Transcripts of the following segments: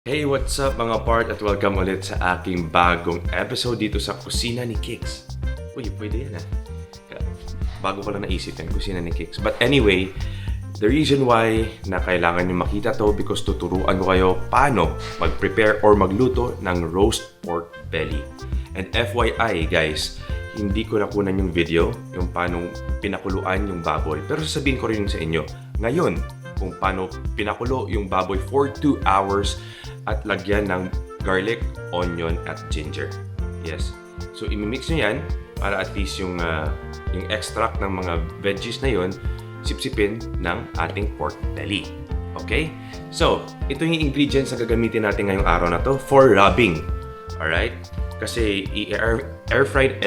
Hey, what's up mga part at welcome ulit sa aking bagong episode dito sa kusina ni Kiks. Uy, pwede yan bago ko lang naisip yan, kusina ni Kiks. But anyway, the reason why na kailangan nyo makita to because tuturuan ko kayo paano mag-prepare or magluto ng roast pork belly. And FYI guys, hindi ko nakunan yung video, yung paano pinakuluan yung baboy. Pero sasabihin ko rin sa inyo, ngayon, kung paano pinakulo yung baboy for 2 hours at lagyan ng garlic, onion, at ginger. Yes. So, imimix nyo yan para at least yung extract ng mga veggies na yon sipsipin ng ating pork belly. Okay? So, ito yung ingredients na gagamitin natin ngayong araw na to for rubbing. Alright? Kasi i-airfry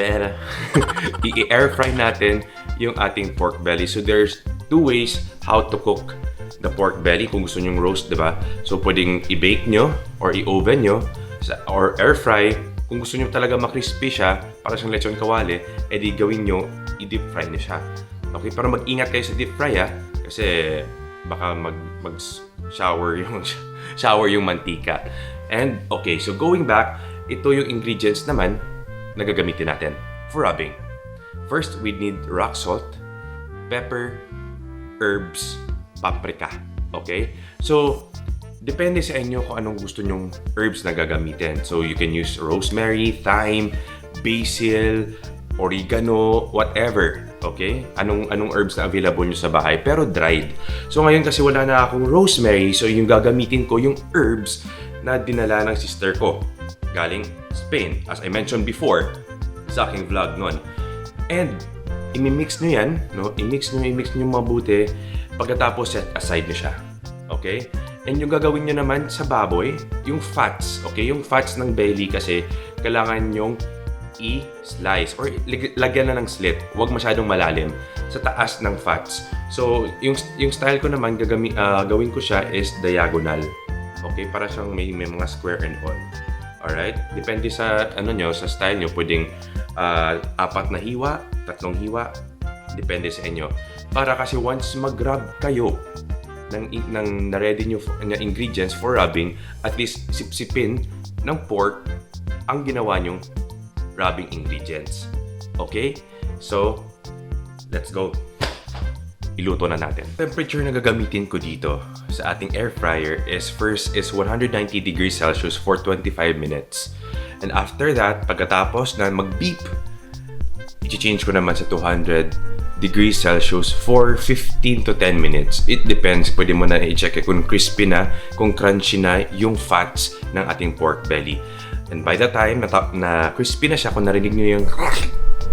natin yung ating pork belly. So, there's 2 ways how to cook the pork belly kung gusto nyong roast, diba? So, pwedeng i-bake nyo or i-oven nyo or air fry. Kung gusto nyo talaga makrispy siya, para siyang lechon kawali, edi gawin nyo, i-deep fry nyo siya. Okay, pero mag-ingat kayo sa deep fry kasi baka mag-shower yung mantika. And, okay, so going back, ito yung ingredients naman na gagamitin natin for rubbing. First, we need rock salt, pepper, herbs, paprika. Okay? So, depende sa inyo kung anong gusto nyong herbs na gagamitin. So, you can use rosemary, thyme, basil, oregano, whatever. Okay? Anong herbs na available nyo sa bahay, pero dried. So, ngayon kasi wala na akong rosemary, so yung gagamitin ko yung herbs na dinala ng sister ko galing Spain. As I mentioned before sa aking vlog noon. And, imimix nyo yan, no? I-mix nyo mabuti. Pagkatapos, set aside nyo siya. Okay? And yung gagawin nyo naman sa baboy, yung fats. Okay? Yung fats ng belly kasi kailangan nyong i-slice or lagyan na ng slit. Huwag masyadong malalim sa taas ng fats. So, yung style ko naman, gawin ko siya is diagonal. Okay? Para siyang may mga square and all. Alright? Depende sa sa style nyo. Pwedeng 4 na hiwa, 3 hiwa. Depende sa inyo. Para kasi once mag-rub kayo ng na-ready nyo na ingredients for rubbing, at least sipsipin ng pork ang ginawa nyong rubbing ingredients. Okay? So, let's go. Iluto na natin. Temperature na gagamitin ko dito sa ating air fryer is first is 190 degrees Celsius for 25 minutes. And after that, pagkatapos na mag-beep, i-change ko naman sa 200 degrees Celsius for 15 to 10 minutes. It depends. Pwede mo na i-check kung crispy na, kung crunchy na yung fats ng ating pork belly. And by the time na crispy na siya, kung narinig nyo yung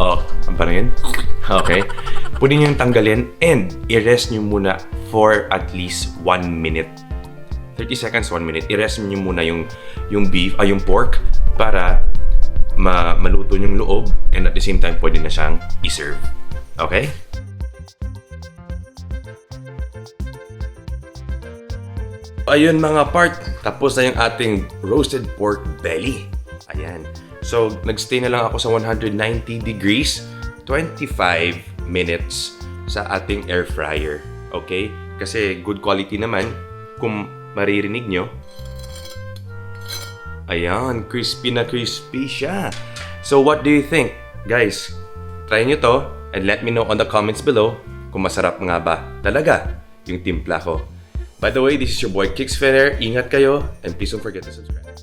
ang parang yun? Okay. Pwede nyo yung tanggalin and i-rest nyo muna for at least 1 minute. 30 seconds, 1 minute. I-rest nyo muna yung beef, yung pork para maluto yung loob and at the same time pwede na siyang i-serve. Okay? Ayun mga part, tapos na yung ating roasted pork belly. Ayan. So, nagstay na lang ako sa 190 degrees, 25 minutes sa ating air fryer. Okay? Kasi good quality naman, kung maririnig nyo. Ayan, crispy na crispy siya. So, what do you think? Guys, try nyo to and let me know on the comments below kung masarap nga ba talaga yung timpla ko. By the way, this is your boy Kiks Ferrer. Ingat kayo and please don't forget to subscribe.